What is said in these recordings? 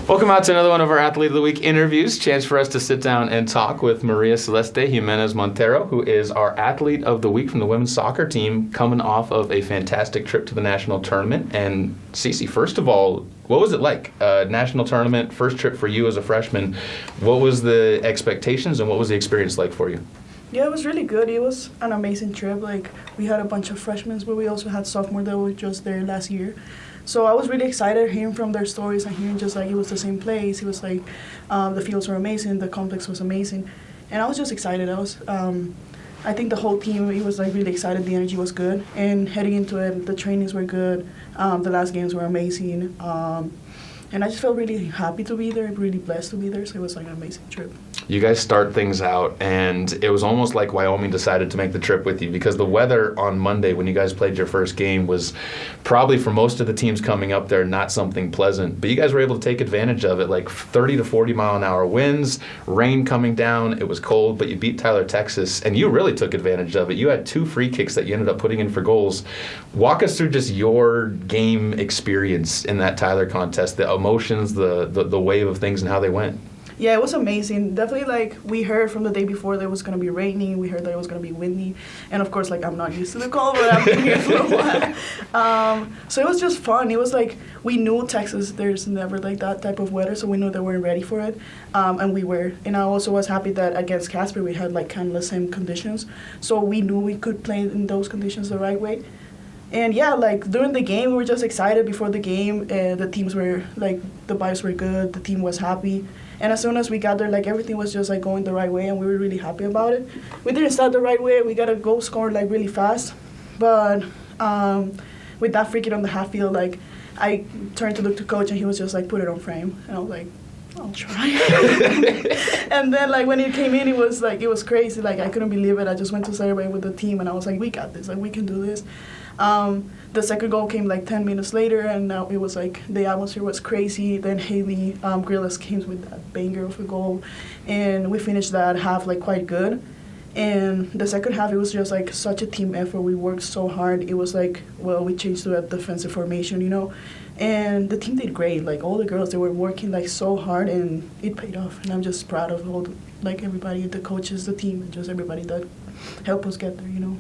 Welcome out to another one of our Athlete of the Week interviews. Chance for us to sit down and talk with Maria Celeste Jimenez-Montero, who is our Athlete of the Week from the women's soccer team, coming off of a fantastic trip to the national tournament. And CeeCee, first of all, what was it like? National tournament, first trip for you as a freshman. What was the expectations and what was the experience like for you? Yeah, it was really good. It was an amazing trip. Like, we had a bunch of freshmen, but we also had sophomores that were just there last year. So I was really excited hearing from their stories and hearing just like it was the same place. It was like the fields were amazing, the complex was amazing, and I was just excited. I think the whole team, it was like really excited. The energy was good, and heading into it, the trainings were good. The last games were amazing, and I just felt really happy to be there, really blessed to be there. So it was like an amazing trip. You guys start things out, and it was almost like Wyoming decided to make the trip with you because the weather on Monday when you guys played your first game was probably for most of the teams coming up there not something pleasant. But you guys were able to take advantage of it, like 30 to 40 mile an hour winds, rain coming down. It was cold, but you beat Tyler, Texas, and you really took advantage of it. You had 2 free kicks that you ended up putting in for goals. Walk us through just your game experience in that Tyler contest, the emotions, the wave of things and how they went. Yeah, it was amazing. Definitely, like, we heard from the day before that it was going to be raining. We heard that it was going to be windy. And, of course, like, I'm not used to the cold, but I've been here for a while. So it was just fun. It was like, we knew Texas, there's never, like, that type of weather, so we knew they weren't ready for it. And we were. And I also was happy that against Casper, we had, like, kind of the same conditions. So we knew we could play in those conditions the right way. And, yeah, like, during the game, we were just excited before the game. The teams were, like, the vibes were good. The team was happy. And as soon as we got there, like, everything was just, like, going the right way, and we were really happy about it. We didn't start the right way. We got a goal scored, like, really fast. But with that free kick on the half field, like, I turned to look to coach, and he was just, like, put it on frame. And I was like, I'll try. And then, like, when it came in, it was crazy. Like, I couldn't believe it. I just went to celebrate with the team, and I was like, we got this. Like, we can do this. The second goal came like 10 minutes later, and now it was like the atmosphere was crazy. Then Haley Grillis came with that banger of a goal, and we finished that half like quite good. And the second half, it was just like such a team effort. We worked so hard. It was like, well, we changed to a defensive formation, you know, and the team did great. Like all the girls, they were working like so hard, and it paid off. And I'm just proud of all like everybody, the coaches, the team, and just everybody that helped us get there, you know.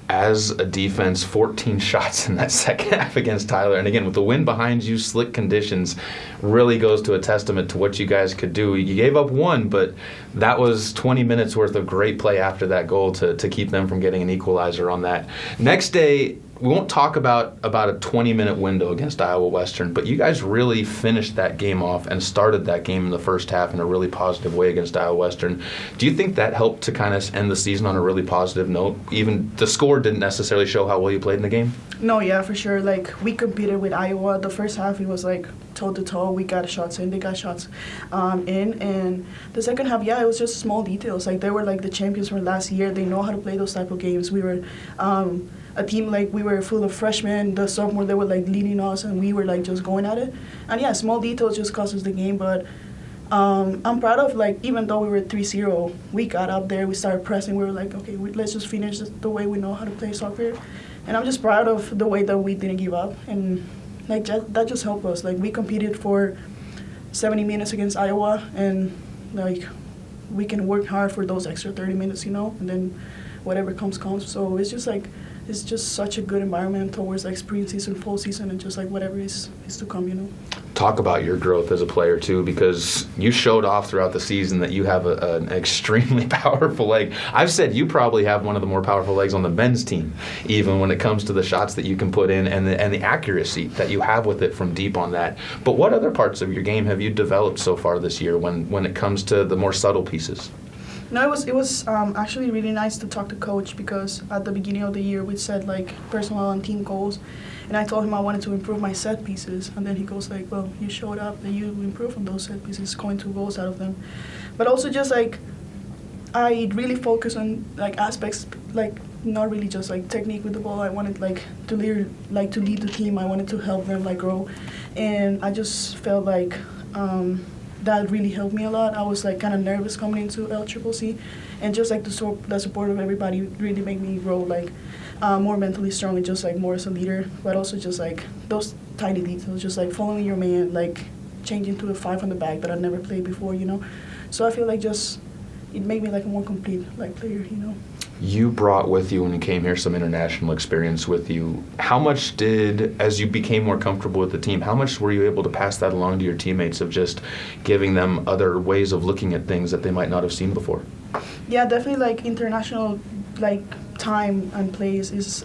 As a defense, 14 shots in that second half against Tyler. And again, with the wind behind you, slick conditions, really goes to a testament to what you guys could do. You gave up 1, but that was 20 minutes worth of great play after that goal to keep them from getting an equalizer on that. Next day, we won't talk about a 20-minute window against Iowa Western, but you guys really finished that game off and started that game in the first half in a really positive way against Iowa Western. Do you think that helped to kind of end the season on a really positive note? Even the score didn't necessarily show how well you played in the game? No, yeah, for sure. Like, we competed with Iowa. The first half, it was like toe-to-toe. We got shots in. They got shots in. And the second half, yeah, it was just small details. Like, they were like the champions from last year. They know how to play those type of games. We were a team, like, we were full of freshmen. The sophomore, they were, like, leading us, and we were, like, just going at it. And, yeah, small details just cost us the game. But I'm proud of, like, even though we were 3-0, we got up there. We started pressing. We were like, okay, let's just finish the way we know how to play soccer. And I'm just proud of the way that we didn't give up. And, like, that just helped us. Like, we competed for 70 minutes against Iowa, and, like, we can work hard for those extra 30 minutes, you know, and then whatever comes. So it's just, like, it's just such a good environment towards like spring season, fall season, and just like whatever is to come, you know. Talk about your growth as a player too, because you showed off throughout the season that you have an extremely powerful leg. I've said you probably have one of the more powerful legs on the men's team, even when it comes to the shots that you can put in and the accuracy that you have with it from deep on that. But what other parts of your game have you developed so far this year when it comes to the more subtle pieces? No, it was actually really nice to talk to Coach, because at the beginning of the year we set like personal and team goals, and I told him I wanted to improve my set pieces, and then he goes like, well, you showed up that you improved on those set pieces, scoring 2 goals out of them. But also just like I really focus on like aspects, like not really just like technique with the ball. I wanted like to lead the team. I wanted to help them like grow, and I just felt like that really helped me a lot. I was like kind of nervous coming into LCCC, and just like the support of everybody really made me grow like more mentally strong and just like more as a leader, but also just like those tiny details, just like following your man, like changing to a 5 on the back that I never played before, you know. So I feel like just it made me like a more complete like player, you know. You brought with you, when you came here, some international experience with you. How much did, as you became more comfortable with the team, how much were you able to pass that along to your teammates of just giving them other ways of looking at things that they might not have seen before? Yeah, definitely like international like time and place is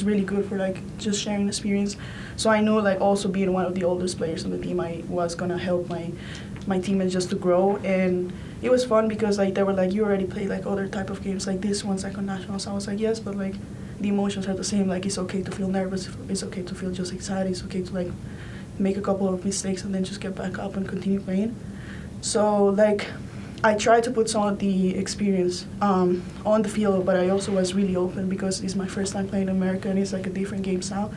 really good for like just sharing experience. So I know like also being one of the oldest players on the team, I was gonna help my teammates just to grow. And it was fun because like they were like, you already played like other type of games like this one, second nationals. I was like, yes, but like the emotions are the same. Like it's okay to feel nervous, it's okay to feel just excited, it's okay to like make a couple of mistakes and then just get back up and continue playing. So like I tried to put some of the experience on the field, but I also was really open because it's my first time playing in America and it's like a different game style.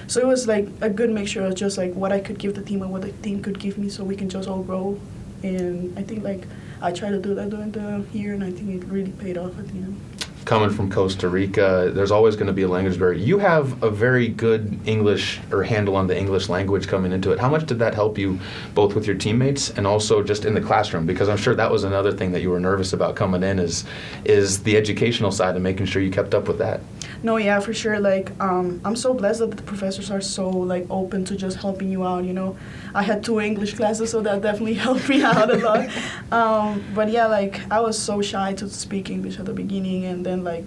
So it was like a good mixture of just like what I could give the team and what the team could give me, so we can just all grow. And I think like I tried to do that during the year, and I think it really paid off at the end. Coming from Costa Rica, there's always going to be a language barrier. You have a very good English or handle on the English language coming into it. How much did that help you both with your teammates and also just in the classroom? Because I'm sure that was another thing that you were nervous about coming in is the educational side and making sure you kept up with that. No, yeah, for sure. Like, I'm so blessed that the professors are so like open to just helping you out. You know, I had 2 English classes, so that definitely helped me out a lot. But yeah, like I was so shy to speak English at the beginning, and then like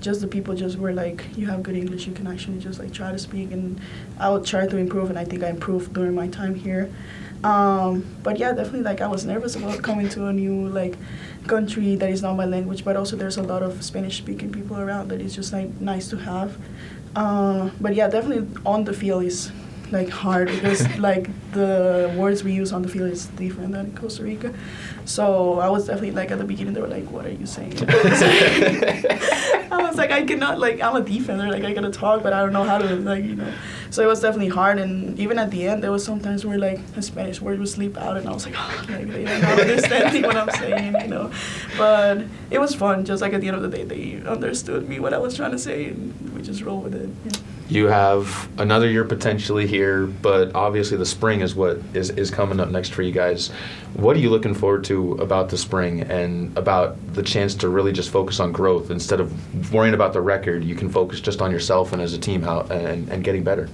just the people just were like, you have good English, you can actually just like try to speak, and I would try to improve, and I think I improved during my time here. But yeah, definitely like I was nervous about coming to a new like country that is not my language, but also there's a lot of Spanish speaking people around that is just like nice to have. But yeah, definitely on the field is like hard because like the words we use on the field is different than in Costa Rica. So I was definitely like at the beginning they were like, what are you saying? I was like, I cannot, like I'm a defender, like I gotta talk, but I don't know how to, like, you know. So it was definitely hard, and even at the end there was sometimes where like a Spanish word would slip out and I was like, oh, like they're not understanding what I'm saying, you know. But it was fun, just like at the end of the day they understood me what I was trying to say, and we just rolled with it. Yeah. You have another year potentially here, but obviously the spring is what is coming up next for you guys. What are you looking forward to about the spring and about the chance to really just focus on growth instead of worrying about the record? You can focus just on yourself and as a team and getting better.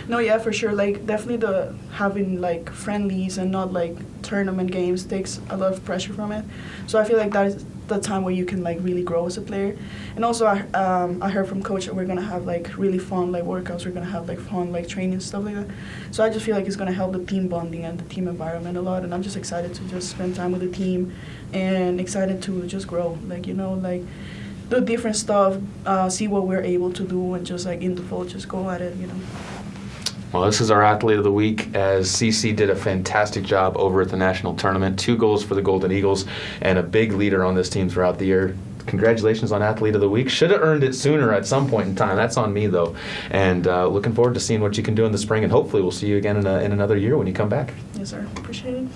No, yeah, for sure. Like definitely the having like friendlies and not like tournament games takes a lot of pressure from it. So I feel like that is the time where you can like really grow as a player. And also I heard from coach that we're gonna have like really fun like workouts. We're gonna have like fun like training, stuff like that. So I just feel like it's gonna help the team bonding and the team environment a lot. And I'm just excited to just spend time with the team and excited to just grow. Like, you know, like do different stuff, see what we're able to do, and just like in the fall just go at it, you know. Well, this is our Athlete of the Week, as CeeCee did a fantastic job over at the national tournament. 2 goals for the Golden Eagles and a big leader on this team throughout the year. Congratulations on Athlete of the Week. Should have earned it sooner at some point in time. That's on me, though. And looking forward to seeing what you can do in the spring, and hopefully we'll see you again in another year when you come back. Yes, sir. Appreciate it.